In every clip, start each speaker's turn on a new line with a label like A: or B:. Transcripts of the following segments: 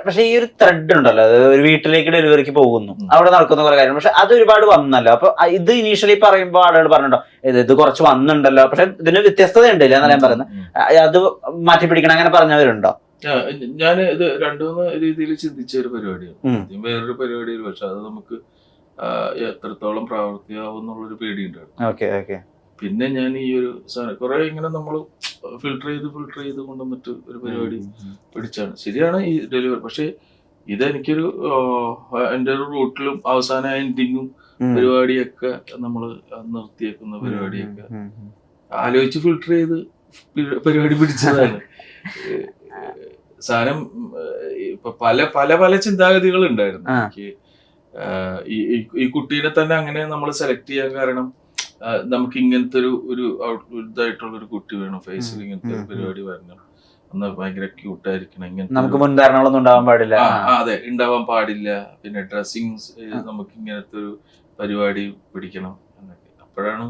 A: പക്ഷെ ഈ ഒരു ത്രെഡ് ഉണ്ടല്ലോ, അത് ഒരു വീട്ടിലേക്ക് ഡെലിവറിക്ക് പോകുന്നു, അവിടെ നടക്കുന്ന കുറെ കാര്യം, പക്ഷെ അത് ഒരുപാട് വന്നല്ലോ. അപ്പൊ ഇത് ഇനീഷ്യലി പറയുമ്പോ ആളുകൾ പറഞ്ഞിട്ടോ ഇത് കുറച്ച് വന്നിട്ടുണ്ടല്ലോ, പക്ഷെ ഇതിന് വ്യത്യസ്തത ഉണ്ടല്ലോ എന്നാണ് ഞാൻ പറയുന്നത്. അത് മാറ്റി പിടിക്കണം അങ്ങനെ പറഞ്ഞവരുണ്ടോ?
B: ഞാൻ ഇത് രണ്ടുമൂന്ന് രീതിയിൽ ചിന്തിച്ച ഒരു പരിപാടിയാണ്. വേറൊരു പരിപാടിയിൽ, പക്ഷെ അത് നമുക്ക് എത്രത്തോളം പ്രാവർത്തികമാവും എന്നുള്ളൊരു പേടിയുണ്ടായിരുന്നു. പിന്നെ ഞാൻ ഈ ഒരു സാധനം കുറെ ഇങ്ങനെ നമ്മൾ ഫിൽട്ടർ ചെയ്ത് കൊണ്ടുവന്നിട്ട് ഒരു പരിപാടി പിടിച്ചാണ്. ശരിയാണ് ഈ ഡെലിവറി, പക്ഷെ ഇതെനിക്കൊരു എൻ്റെ ഒരു റൂട്ടിലും അവസാന എൻഡിങ്ങും പരിപാടിയൊക്കെ നമ്മൾ നിർത്തിയേക്കുന്ന പരിപാടിയൊക്കെ ആലോചിച്ച് ഫിൽട്ടർ ചെയ്ത് പരിപാടി പിടിച്ചതാണ്. സാധനം ഇപ്പൊ പല പല പല ചിന്താഗതികൾ ഉണ്ടായിരുന്നു എനിക്ക്. ഈ കുട്ടീനെ തന്നെ അങ്ങനെ നമ്മൾ സെലക്ട് ചെയ്യാൻ കാരണം നമുക്ക് ഇങ്ങനത്തെ ഒരു ഇതായിട്ടുള്ള ഒരു കുട്ടി വേണം, ഫേസിൽ ഇങ്ങനത്തെ ഒരു പരിപാടി വരണം, എന്നാൽ ഭയങ്കര ക്യൂട്ടായിരിക്കണം, ഇങ്ങനത്തെ
A: നമുക്ക് മുൻധാരണകളൊന്നും ഉണ്ടാവാൻ പാടില്ല.
B: അതെ, ഉണ്ടാവാൻ പാടില്ല. പിന്നെ ഡ്രസ്സിങ്സ് നമുക്ക് ഇങ്ങനത്തെ ഒരു പരിപാടി പിടിക്കണം എന്നൊക്കെ. അപ്പോഴാണ്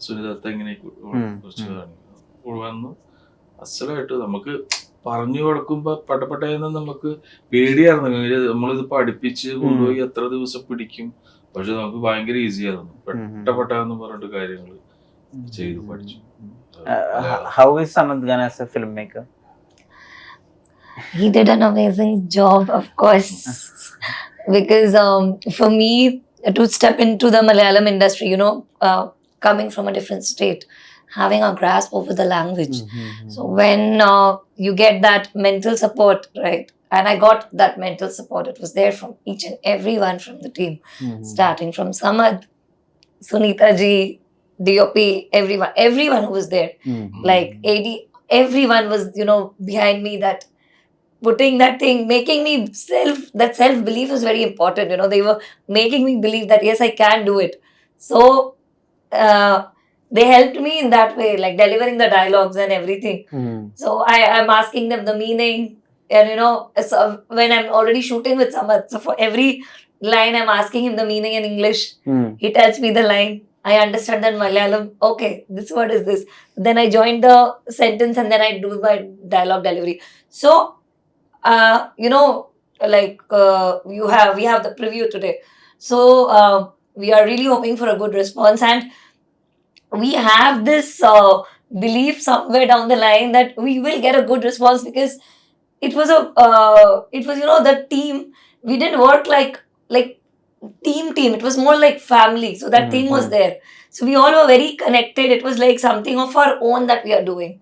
B: സുനിദത്ത ഇങ്ങനെ കുറിച്ച് വന്നു. അസലായിട്ട് നമുക്ക് പറഞ്ഞു കൊടുക്കുമ്പോ പട്ടപ്പട്ടയെന്ന് നമുക്ക് പേടിയായിരുന്നു. നമ്മളിത് പഠിപ്പിച്ച് കൊണ്ടുപോയി എത്ര ദിവസം പിടിക്കും, പക്ഷെ നമുക്ക് ഭയങ്കര ഈസി ആയിരുന്നു. പെട്ടപ്പെട്ടാന്ന് പറഞ്ഞിട്ട് കാര്യങ്ങൾ ചെയ്തു പഠിച്ചു.
A: How is Samad Khan as a filmmaker?
C: He did an amazing job, of course, because for me to step into the Malayalam industry, coming from a different state, having a grasp over the language. So when you get that mental support, right? And I got that mental support. It was there from each and everyone from the team, starting from Samad, Sunita ji, DOP, everyone who was there, like AD, everyone was, behind me, that putting that thing, making me that self-belief was very important. They were making me believe that yes, I can do it. So they helped me in that way, like delivering the dialogues and everything. So I'm asking them the meaning, and so when I'm already shooting with Samad, so for every line I'm asking him the meaning in English. He tells me the line, I understand that Malayalam, okay, this word is this, then I join the sentence and then I do my dialogue delivery. So we have the preview today, so we are really hoping for a good response, and we have this belief somewhere down the line that we will get a good response, because it was the team. We didn't work like team. It was more like family. So that thing was there. So we all were very connected. It was like something of our own that we are doing.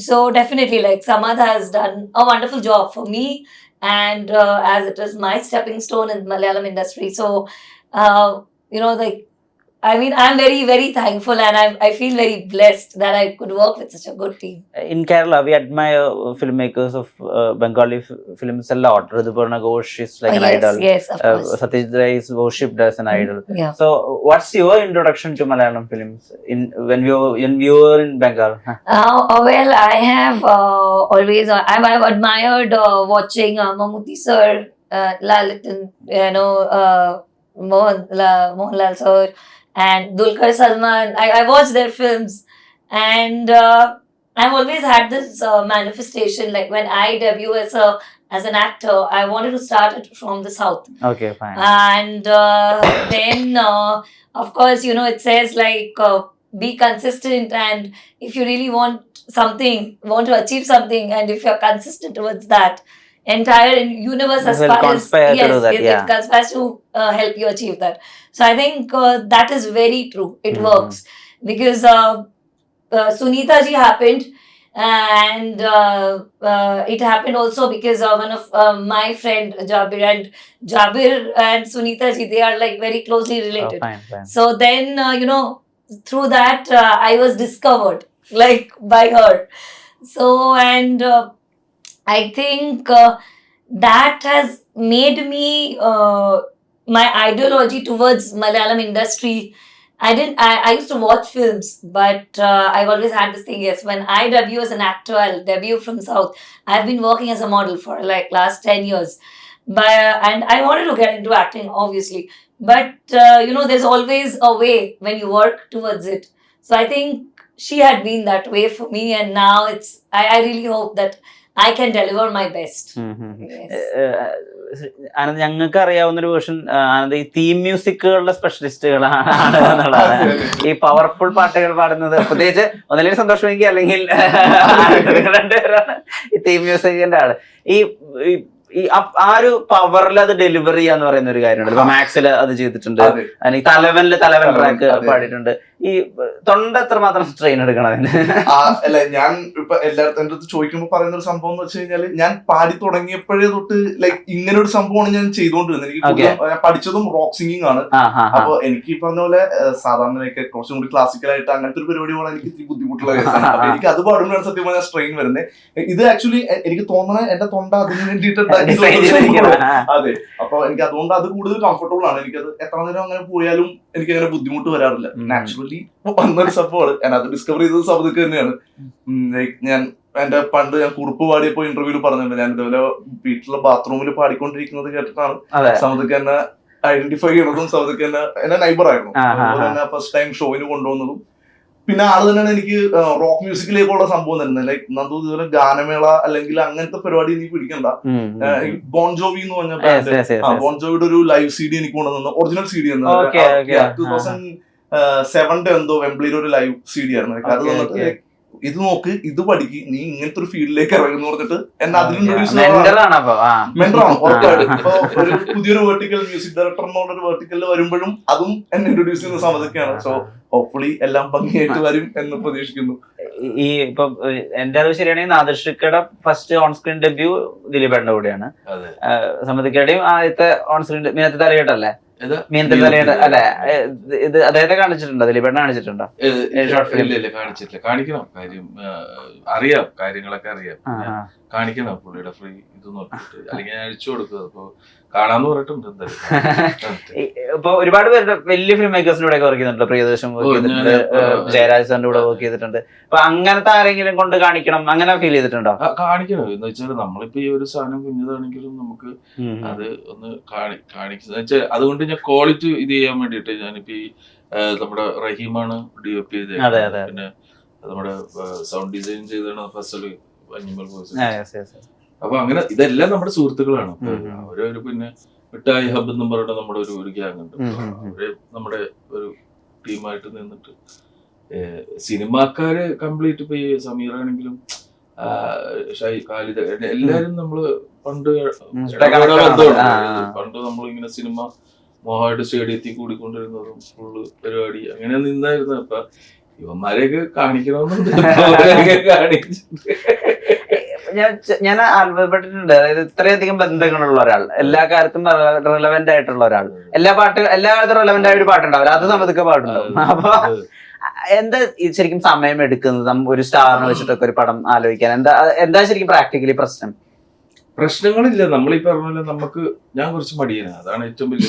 C: So definitely, like, Samad has done a wonderful job for me, and as it is my stepping stone in the Malayalam industry. So I'm very, very thankful, and I feel very blessed that I could work with such a good team.
A: In Kerala, we admire filmmakers of Bengali films a lot. Ridhuparna Ghosh is like an idol.
C: Yes, of course.
A: Satyajit Ray is worshipped as an idol.
C: Yeah.
A: So, what's your introduction to Malayalam films when you were in Bengal?
C: Well, I have always I've admired watching Mammootty sir, Lalitan, Mohanlal sir, and Dulquer Salman. I watched their films, and I've always had this manifestation. Like, when I debut as an actor, I wanted to start it from the south.
A: Okay, fine.
C: And then, of course, it says like be consistent, and if you really want to achieve something, and if you're consistent towards that, entire universe aspires. It conspires to help you achieve that. So I think that is very true. It works, because Sunita ji happened, and it happened also because one of my friend Jabir and Sunita ji, they are like very closely related.
A: Fine.
C: So then through that I was discovered like by her. So, and I think that has made me my ideology towards Malayalam industry. I used to watch films, but I've always had this thing, yes, when I debut as an actor, I'll debut from South. I've been working as a model for like last 10 years. And I wanted to get into acting, obviously. But, there's always a way when you work towards it. So I think she had been that way for me, and now I really hope that I can deliver my best. Yes.
A: Anand, ഞങ്ങൾക്ക് അറിയാവുന്ന ഒരു version Anand ഈ theme മ്യൂസിക്കുകളുടെ സ്പെഷ്യലിസ്റ്റുകളാണ് എന്നുള്ളതാണ്. ഈ powerful പാട്ടുകൾ പാടുന്നത് പ്രത്യേകിച്ച് ഒന്നില്ലെങ്കിൽ സന്തോഷം എനിക്ക്, അല്ലെങ്കിൽ രണ്ടുപേരാണ് ഈ തീം മ്യൂസിക്കിന്റെ ആള്. ഈ ആ ഒരു പവറിൽ അത് ഡെലിവറി ചെയ്യാന്ന് പറയുന്ന ഒരു കാര്യമുണ്ട്. ഇപ്പൊ മാക്സിൽ അത് ചെയ്തിട്ടുണ്ട്, അല്ലെങ്കിൽ തലവൻ ട്രാക്ക് പാടിയിട്ടുണ്ട്. ഈ തൊണ്ട എത്രമാത്രം സ്ട്രെയിൻ എടുക്കണം അതിന്?
D: അല്ല, ഞാൻ ഇപ്പൊ എല്ലാവരും എന്റെ അടുത്ത് ചോദിക്കുമ്പോൾ പറയുന്ന ഒരു സംഭവം എന്ന് വെച്ച് കഴിഞ്ഞാല്, ഞാൻ പാടി തുടങ്ങിയപ്പോഴേ തൊട്ട് ലൈക്ക് ഇങ്ങനെ ഒരു സംഭവമാണ് ഞാൻ ചെയ്തുകൊണ്ടിരുന്നത്. എനിക്ക് ഞാൻ പഠിച്ചതും റോക്ക് സിംഗിങ് ആണ്. അപ്പൊ എനിക്ക് ഈ പറഞ്ഞ പോലെ സാധാരണയൊക്കെ കുറച്ചും കൂടി ക്ലാസിക്കലായിട്ട് അങ്ങനത്തെ ഒരു പരിപാടി പോകാൻ എനിക്ക് ഇത്തിരി ബുദ്ധിമുട്ടുള്ള കേസാണ്. അപ്പൊ എനിക്ക് അത് പാടുമ്പോഴാണ് സത്യം പറഞ്ഞാൽ സ്ട്രെയിൻ വരുന്നത്. ഇത് ആക്ച്വലി എനിക്ക് തോന്നുന്നത് എന്റെ തൊണ്ട അതിന് വേണ്ടിയിട്ട് അതെ. അപ്പൊ എനിക്ക് അതുകൊണ്ട് അത് കൂടുതൽ കംഫർട്ടബിൾ ആണ്. എനിക്കത് എത്ര നേരം അങ്ങനെ പോയാലും എനിക്ക് അങ്ങനെ ബുദ്ധിമുട്ട് വരാറില്ല. നാച്ചുറലി വന്നൊരു സംഭവമാണ്. ഞാൻ അത് ഡിസ്കവർ ചെയ്തത് സമയത്ത് തന്നെയാണ്. ലൈക്ക് ഞാൻ എന്റെ പണ്ട് ഞാൻ കുറിപ്പ് പാടിയപ്പോ ഇന്റർവ്യൂല് പറഞ്ഞിട്ടുണ്ട്, ഞാൻ ഇതുപോലെ വീട്ടിലെ ബാത്റൂമിൽ പാടിക്കൊണ്ടിരിക്കുന്നത് കേട്ടിട്ടാണ് സമയത്ത് എന്നെ ഐഡന്റിഫൈ ചെയ്യണതും. സമയത്ത് എന്നെ നൈബർ ആയിരുന്നു. അതുപോലെ ഫസ്റ്റ് ടൈം ഷോയിന് കൊണ്ടുവന്നതും. പിന്നെ ആള് തന്നെയാണ് എനിക്ക് റോക്ക് മ്യൂസിക്കിലേക്കുള്ള സംഭവം തന്നെ. ലൈക്ക് നന്ദു ഇതുപോലെ ഗാനമേള അല്ലെങ്കിൽ അങ്ങനത്തെ പരിപാടി നീ പിടിക്കണ്ട. ബോൺ ജോവി എന്ന് പറഞ്ഞ ബാൻഡ്, ബോൺ ജോവിയുടെ ഒരു ലൈവ് CD എനിക്ക് കൊണ്ടുവന്നു. ഒറിജിനൽ CD 2007 എന്തോ വെംബ്ലിയിൽ ഒരു ലൈവ് CD ആയിരുന്നു. അത് വന്നിട്ട് ഇത് നോക്ക്, ഇത് പഠിക്ക്, നീ ഇങ്ങനത്തെ ഒരു ഫീൽഡിലേക്ക് ഇറങ്ങുന്നു പറഞ്ഞിട്ട് എന്നെ അതിൽ ഇൻട്രൊഡ്യൂസ് മെന്ററാണ്. ഇപ്പൊ ഒരു പുതിയൊരു വെർട്ടിക്കൽ മ്യൂസിക് ഡയറക്ടർ എന്നുള്ള വെർട്ടിക്കലിൽ വരുമ്പോഴും അതും എന്നെ ഇൻട്രൊഡ്യൂസ് ചെയ്യുന്ന സമയത്തൊക്കെയാണ്. സോ ഹോപ്പ്ഫുള്ളി എല്ലാം ഭംഗിയായിട്ട് വരും എന്ന് പ്രതീക്ഷിക്കുന്നു.
A: ഈ ഇപ്പൊ എന്റെ അറിവ് ശരിയാണെങ്കിൽ നാദർഷിക്കയുടെ ഫസ്റ്റ് ഓൺ സ്ക്രീൻ ഡെബ്യൂ ദിലീപേട്ടന്റെ കൂടെയാണ്. സമ്മതിക്കയുടെയും ആദ്യത്തെ ഓൺ സ്ക്രീൻ മീനത്തെ തലകേട്ടല്ലേ? മീനത്തെ തലകേട്ട അല്ലെ? ഇത് അദ്ദേഹത്തെ കാണിച്ചിട്ടുണ്ടോ? ദിലീപേട്ടനെ കാണിച്ചിട്ടുണ്ടോ?
B: കാണിച്ചിട്ടില്ല. കാണിക്കണം, കാര്യം അറിയാം, കാര്യങ്ങളൊക്കെ അറിയാം. കാണിക്കണം പുള്ളിയുടെ ഫ്രീ ഇത് നോക്കിയിട്ട്, അല്ലെങ്കിൽ ഞാൻ അഴിച്ചു കൊടുക്കുക. അപ്പൊ കാണാന്ന് പറഞ്ഞിട്ടുണ്ട്. എന്തായാലും
A: ഇപ്പൊ ഒരുപാട് പേരുടെ വലിയ ഫിലിം മേക്കേഴ്സിന്റെ കൂടെ വർക്ക് ചെയ്തിട്ടുണ്ട്. പ്രിയദർശൻ വർക്ക് ചെയ്തിട്ടുണ്ട്, ജയരാജ് സാറിന്റെ കൂടെ വർക്ക് ചെയ്തിട്ടുണ്ട്. അപ്പൊ അങ്ങനത്തെ ആരെങ്കിലും കൊണ്ട് കാണിക്കണം അങ്ങനെ ഫീൽ ചെയ്തിട്ടുണ്ടോ?
B: കാണിക്കണം എന്ന് വെച്ചാൽ നമ്മളിപ്പോ ഈ ഒരു സാധനം കുഞ്ഞതാണെങ്കിലും നമുക്ക് അത് ഒന്ന് കാണിക്കുന്ന വെച്ചാൽ അതുകൊണ്ട് ഞാൻ ക്വാളിറ്റി ഇത് ചെയ്യാൻ വേണ്ടിട്ട് ഞാനിപ്പോ ഈ നമ്മുടെ റഹീമാണ് DOP ചെയ്തത്. പിന്നെ നമ്മുടെ സൗണ്ട് ഡിസൈൻ ചെയ്താണ് ഫസല് അനിമൽ വോയിസ്. അപ്പൊ അങ്ങനെ ഇതെല്ലാം നമ്മുടെ സുഹൃത്തുക്കളാണ്. അവരൊരു പിന്നെ മിഠായി ഹബ് എന്നും പറഞ്ഞിട്ട് നമ്മുടെ ഒരു ഗ്യാങ് ഉണ്ട്. അവര് നമ്മുടെ ഒരു ടീമായിട്ട് നിന്നിട്ട് സിനിമാക്കാര് കംപ്ലീറ്റ് ഇപ്പൊ ഈ സമീർ ആണെങ്കിലും ഖാലിദ് എല്ലാരും നമ്മള് പണ്ട് നമ്മളിങ്ങനെ സിനിമ മോഹമായിട്ട് സ്റ്റേഡിയത്തിൽ കൂടിക്കൊണ്ടിരുന്നതും ഫുള്ള് പരിപാടി അങ്ങനെ നിന്നായിരുന്നു. അപ്പൊ ഇവന്മാരെയൊക്കെ കാണിക്കണമെന്നുണ്ട്. കാണിച്ചിട്ടുണ്ട്.
A: ഞാൻ അത്ഭുതപ്പെട്ടിട്ടുണ്ട്. അതായത് ഇത്രയധികം ബന്ധങ്ങളുള്ള ഒരാൾ, എല്ലാ കാലത്തും റെലവെന്റ് ആയിട്ടുള്ള ഒരാൾ, എല്ലാ കാലത്തും റെലവെന്റ് ആയ ഒരു പാട്ടുണ്ടാവില്ല, അത് സമ്മതിക്ക പാട്ടുണ്ടാവും. അപ്പൊ എന്താ ശരിക്കും സമയം എടുക്കുന്നത് ഒരു സ്റ്റാറിനെ വെച്ചിട്ടൊക്കെ ഒരു പടം ആലോചിക്കാൻ? എന്താ ശരിക്കും പ്രാക്ടിക്കലി പ്രശ്നം?
B: പ്രശ്നങ്ങളില്ല. നമ്മളീ പറഞ്ഞ നമുക്ക് ഞാൻ കുറച്ച് മടിയനാണ്, അതാണ് ഏറ്റവും വലിയ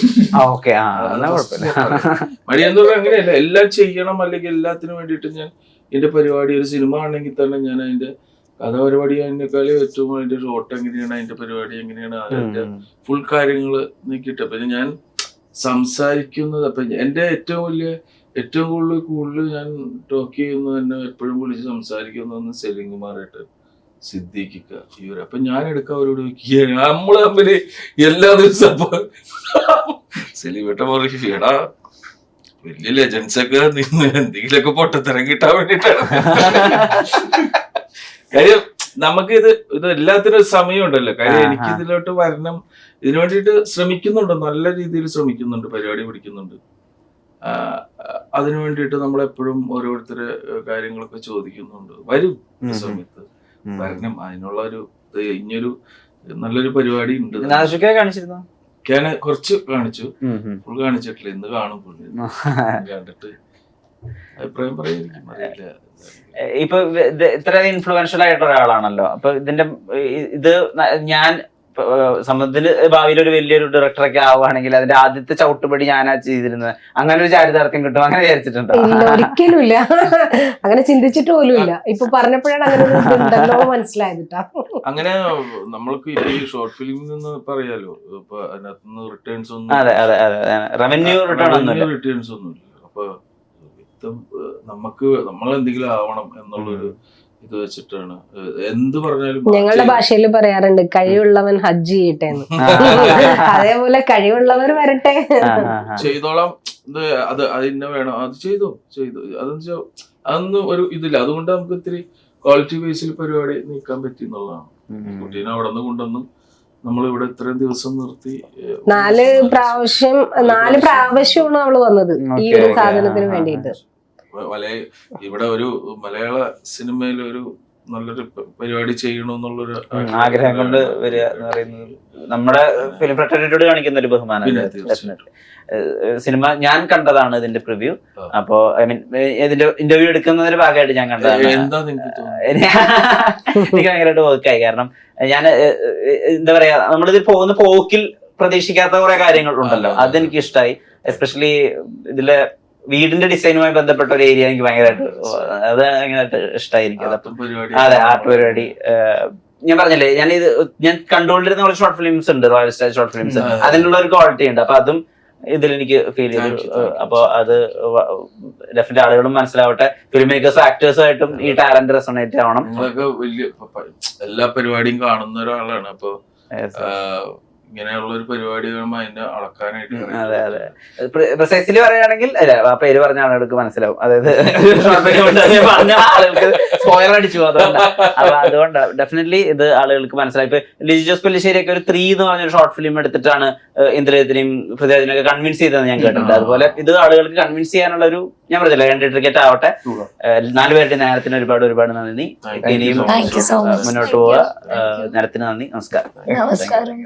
B: മടിയെന്ന് പറഞ്ഞാൽ അങ്ങനെയല്ല. എല്ലാം ചെയ്യണം അല്ലെങ്കിൽ എല്ലാത്തിനും വേണ്ടിയിട്ട് ഞാൻ എന്റെ പരിപാടി ഒരു സിനിമ ആണെങ്കിൽ തന്നെ ഞാൻ അതിന്റെ കഥപരിപാടി അതിനേക്കാളും ഏറ്റവും അതിന്റെ ഷോട്ട് എങ്ങനെയാണ്, അതിന്റെ പരിപാടി എങ്ങനെയാണ്, അതിന്റെ ഫുൾ കാര്യങ്ങൾ നീക്കിയിട്ട് പിന്നെ ഞാൻ സംസാരിക്കുന്നത്. അപ്പൊ എന്റെ ഏറ്റവും കൂടുതൽ ഞാൻ ടോക്ക് ചെയ്യുന്നത് തന്നെ എപ്പോഴും വിളിച്ച് സംസാരിക്കുന്നതെന്ന് സെലിം കുമാറായിട്ട്, സിദ്ദീഖിക്ക, ഇവര്. അപ്പൊ ഞാൻ എടുക്കാൻ അവരോട് ചോദിക്കുക, നമ്മള് തമ്മില് എല്ലാ ദിവസവും സെലിമേട്ട പറയും, എടാ വലിയ ലെജൻസ് ഒക്കെ നിന്ന് എന്തെങ്കിലുമൊക്കെ പൊട്ടത്തരം കിട്ടാൻ വേണ്ടിട്ടാണ്. കാര്യം നമുക്ക് ഇത് എല്ലാത്തിനും സമയം ഉണ്ടല്ലോ. കാര്യം എനിക്ക് ഇതിലോട്ട് വരണം, ഇതിനു വേണ്ടിയിട്ട് ശ്രമിക്കുന്നുണ്ട്, നല്ല രീതിയിൽ ശ്രമിക്കുന്നുണ്ട്, പരിപാടി പിടിക്കുന്നുണ്ട്. അതിനു വേണ്ടിയിട്ട് നമ്മളെപ്പോഴും ഓരോരുത്തരെ കാര്യങ്ങളൊക്കെ ചോദിക്കുന്നുണ്ട്. വരും സമയത്ത് വരണം. അതിനുള്ള ഒരു ഇനിയൊരു നല്ലൊരു പരിപാടി ഉണ്ട്.
A: കാണിച്ചിരുന്നു,
B: കുറച്ച് കാണിച്ചു, ഫുൾ കാണിച്ചിട്ടില്ല. ഇന്ന് കാണും പുള്ളി, കണ്ടിട്ട് അഭിപ്രായം പറയായിരിക്കും, അറിയില്ല.
A: ഇപ്പൊ ഇത്രയധികം ഇൻഫ്ലുവൻഷ്യൽ ആയിട്ടുള്ള ഒരാളാണല്ലോ. അപ്പൊ ഇത് ഞാൻ സമ്മതത്തില് ഭാവിയിൽ ഒരു വലിയൊരു ഡയറക്ടറൊക്കെ ആവുകയാണെങ്കിൽ അതിന്റെ ആദ്യത്തെ ചവിട്ടുപടി ഞാനാ ചെയ്തിരുന്നത്, അങ്ങനെ ഒരു ചാരിതാർത്ഥ്യം കിട്ടും അങ്ങനെ വിചാരിച്ചിട്ടുണ്ടോ?
E: ഇല്ല, ഒരിക്കലും ഇല്ല. അങ്ങനെ ചിന്തിച്ചിട്ട് പോലും ഇല്ല. ഇപ്പൊ പറഞ്ഞപ്പോഴാണ് അങ്ങനെ മനസ്സിലായത്.
B: അങ്ങനെ നമ്മൾക്ക് ഈ ഷോർട്ട് ഫിലിമിൽ നിന്ന് പറയാലോ, ഇപ്പൊ അതിനകത്തുനിന്ന് റിട്ടേൺസ് ഒന്നും
A: റവന്യൂ
B: റിട്ടേൺസ് ഒന്നുമില്ല. അപ്പൊ നമ്മൾ എന്തെങ്കിലും ആവണം എന്നുള്ളൊരു ഇത് വെച്ചിട്ടാണ് എന്ത് പറഞ്ഞാലും
E: ഞങ്ങളുടെ ഭാഷയിൽ പറയാറുണ്ട് കഴിവുള്ളവൻ ഹജ്ജ് ചെയ്യട്ടെ എന്ന്. അതേപോലെ കഴിവുള്ളവർ വരട്ടെ.
B: ചെയ്തോളാം, ഇത് അത് അതിന്നെ വേണം, അത് ചെയ്തു അതൊന്നും ഒരു ഇതില്ല. അതുകൊണ്ട് നമുക്ക് ഇത്തിരി ക്വാളിറ്റി ബേസിൽ പരിപാടി നീക്കാൻ പറ്റി എന്നുള്ളതാണ്. കുട്ടീനെ അവിടെ നിന്ന് കൊണ്ടുവന്ന് നമ്മളിവിടെ ഇത്രയും ദിവസം നിർത്തി
E: 4 പ്രാവശ്യമാണ് അവള് വന്നത് ഈ ഒരു സാധനത്തിന് വേണ്ടിയിട്ട്.
B: ഇവിടെ ഒരു മലയാള സിനിമയിൽ ഒരു നല്ലൊരു പരിപാടി ചെയ്യണമെന്നുള്ളൊരു
A: ആഗ്രഹം കൊണ്ട് വരിക എന്ന് പറയുന്നത് നമ്മുടെ ഫിലിം ഫ്രട്ടേണിറ്റിയോട് കാണിക്കുന്ന ഒരു ബഹുമാനം. സിനിമ ഞാൻ കണ്ടതാണ് ഇതിന്റെ പ്രിവ്യൂ. അപ്പോ ഐ മീൻ ഇതിന്റെ ഇന്റർവ്യൂ എടുക്കുന്നതിന്റെ ഭാഗമായിട്ട് ഞാൻ കണ്ടതാണ്. എനിക്ക് ഭയങ്കരമായിട്ട് വർക്കായി. കാരണം ഞാൻ എന്താ പറയാ, നമ്മളിതിൽ പോകുന്ന പോക്കിൽ പ്രതീക്ഷിക്കാത്ത കുറെ കാര്യങ്ങൾ ഉണ്ടല്ലോ, അതെനിക്ക് ഇഷ്ടമായി. എസ്പെഷ്യലി ഇതിലെ വീടിന്റെ ഡിസൈനുമായി ബന്ധപ്പെട്ട ഒരു ഏരിയ എനിക്ക് ഭയങ്കരമായിട്ട് അത് ഭയങ്കരമായിട്ട് ഇഷ്ടമായിരിക്കും. അതെ, ആർട്ട് പരിപാടി. ഞാൻ പറഞ്ഞില്ലേ, ഞാൻ കണ്ടുകൊണ്ടിരുന്ന കുറച്ച് ഷോർട്ട് ഫിലിംസ് ഉണ്ട്, റോയൽ സ്റ്റാർ ഷോർട്ട് ഫിലിംസ്. അതിനുള്ള ഒരു ക്വാളിറ്റി ഉണ്ട്. അപ്പൊ അതും ഇതിലെനിക്ക് ഫീൽ ചെയ്തു. അപ്പൊ അത് ഡെഫിനറ്റ് ആളുകളും മനസ്സിലാവട്ടെ, ഫിലിം മേക്കേഴ്സും ആക്ടേഴ്സും ആയിട്ടും ഈ ടാലന്റ് റെസൊണേറ്റ് ആവണം.
B: വലിയ എല്ലാ പരിപാടിയും കാണുന്ന ഒരാളാണ്. അപ്പൊ ഇങ്ങനെയുള്ള ഒരു പരിപാടി കാണുമ്പോൾ അതിന്റെ അളക്കാനായിട്ട്.
A: അതെ അതെ, പ്രിസൈസ്ലി പറയുകയാണെങ്കിൽ അല്ല, ആ പേര് പറഞ്ഞ ആളുകൾക്ക് മനസ്സിലാവും. അതായത് പറഞ്ഞ ആളുകൾക്ക് സ്പോയിലർ അടിച്ചു. അതുകൊണ്ട് ഡെഫിനറ്റ്ലി ഇത് ആളുകൾക്ക് മനസ്സിലായി. ഇപ്പൊ ലിജി ജോസ് പെല്ലിശ്ശേരിയൊക്കെ ഒരു 3 എന്ന് പറഞ്ഞൊരു ഷോർട്ട് ഫിലിം എടുത്തിട്ടാണ് ഇന്ദ്രജിത്തിനെയും പൃഥ്വിരാജിനെയൊക്കെ കൺവിൻസ് ചെയ്തതെന്ന് ഞാൻ കേട്ടിട്ടുണ്ട്. അതുപോലെ ഇത് ആളുകൾക്ക് കൺവിൻസ് ചെയ്യാനുള്ള ഒരു, ഞാൻ പറഞ്ഞില്ല, ടിക്കറ്റ് ആവട്ടെ. 4 പേരുടെ നേരത്തിന് ഒരുപാട് നന്ദി. ഇനിയും മുന്നോട്ട് പോവുക. നേരത്തിന് നന്ദി. നമസ്കാരം.
C: നമസ്കാരം.